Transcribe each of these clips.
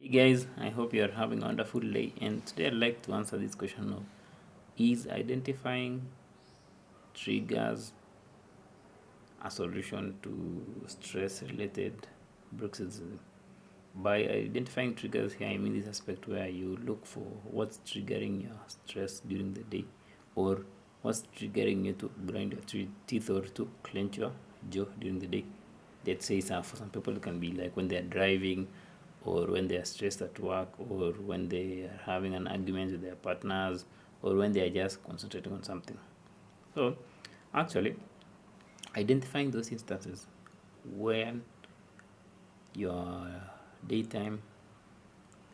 Hey guys, I hope you are having a wonderful day, and today I'd like to answer this question of, is identifying triggers a solution to stress related bruxism? By identifying triggers here, I mean this aspect where you look for what's triggering your stress during the day, or what's triggering you to grind your teeth or to clench your jaw during the day. Let's say for some people it can be like when they're driving, or when they are stressed at work, or when they are having an argument with their partners, or when they are just concentrating on something. So actually, identifying those instances when your daytime,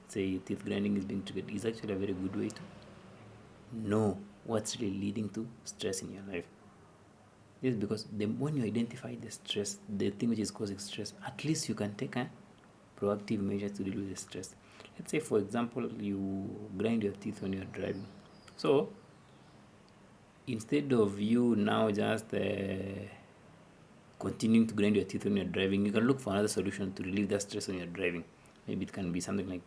say, teeth grinding is being triggered is actually a very good way to know what's really leading to stress in your life. This is because when you identify the stress, the thing which is causing stress, at least you can take a proactive measures to deal with the stress. Let's say, for example, you grind your teeth when you're driving. So instead of you now just continuing to grind your teeth when you're driving, you can look for another solution to relieve that stress when you're driving. Maybe it can be something like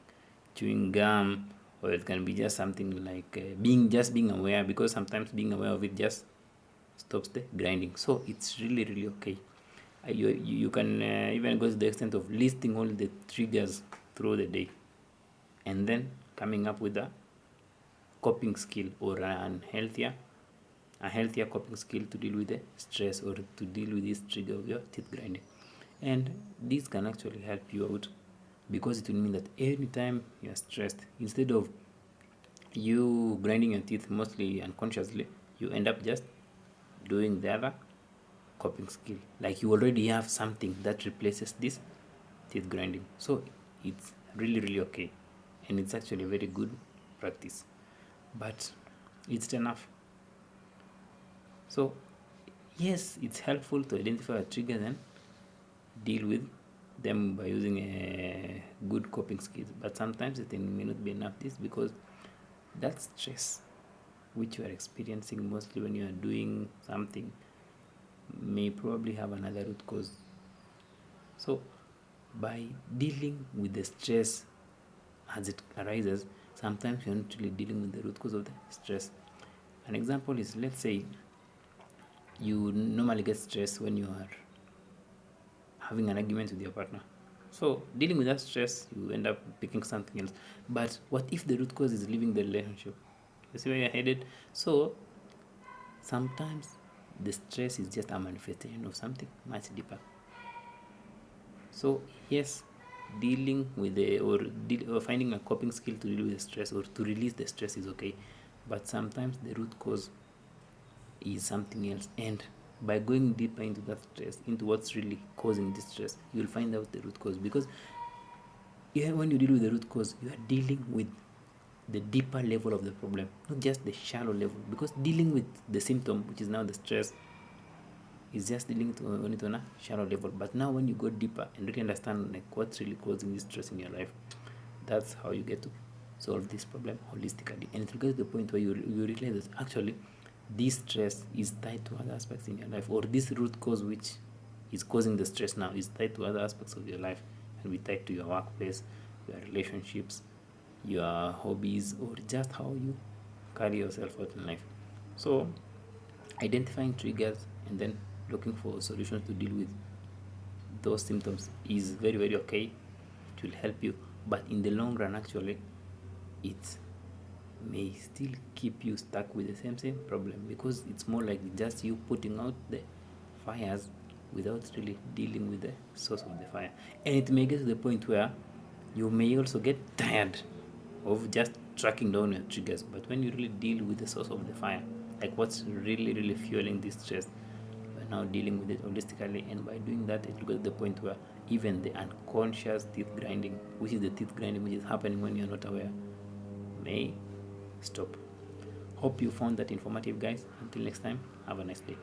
chewing gum, or it can be just something like being aware, because sometimes being aware of it just stops the grinding. So it's really okay. You can even go to the extent of listing all the triggers through the day, and then coming up with a coping skill, or a healthier coping skill to deal with the stress, or to deal with this trigger of your teeth grinding. And this can actually help you out, because it will mean that anytime you're stressed, instead of you grinding your teeth mostly unconsciously, you end up just doing the other coping skill. Like you already have something that replaces this teeth grinding. So it's really okay, and it's actually a very good practice, but it's enough. So yes, it's helpful to identify a trigger and deal with them by using a good coping skills, but sometimes it may not be enough. This because that stress which you are experiencing mostly when you are doing something may probably have another root cause. So by dealing with the stress as it arises, sometimes you're not really dealing with the root cause of the stress. An example is, let's say you normally get stressed when you are having an argument with your partner. So dealing with that stress, you end up picking something else. But what if the root cause is leaving the relationship? You see where you're headed? So sometimes the stress is just a manifestation of something much deeper. So yes, dealing with or finding a coping skill to deal with the stress or to release the stress is okay, but sometimes the root cause is something else, and by going deeper into that stress, into what's really causing this stress, you'll find out the root cause. Because when you deal with the root cause, you are dealing with the deeper level of the problem, not just the shallow level. Because dealing with the symptom, which is now the stress, is just dealing on it on a shallow level. But now when you go deeper and really understand like what's really causing this stress in your life, that's how you get to solve this problem holistically. And it will get to the point where you realize that actually this stress is tied to other aspects in your life, or this root cause which is causing the stress now is tied to other aspects of your life, and be tied to your workplace, your relationships, your hobbies, or just how you carry yourself out in life. So identifying triggers and then looking for solutions to deal with those symptoms is very okay. It will help you, but in the long run, actually, it may still keep you stuck with the same problem, because it's more like just you putting out the fires without really dealing with the source of the fire. And it may get to the point where you may also get tired of just tracking down your triggers. But when you really deal with the source of the fire, like what's really fueling this stress, you're now dealing with it holistically. And by doing that, it will get to the point where even the unconscious teeth grinding, which is the teeth grinding which is happening when you're not aware, may stop. Hope you found that informative, guys. Until next time, have a nice day.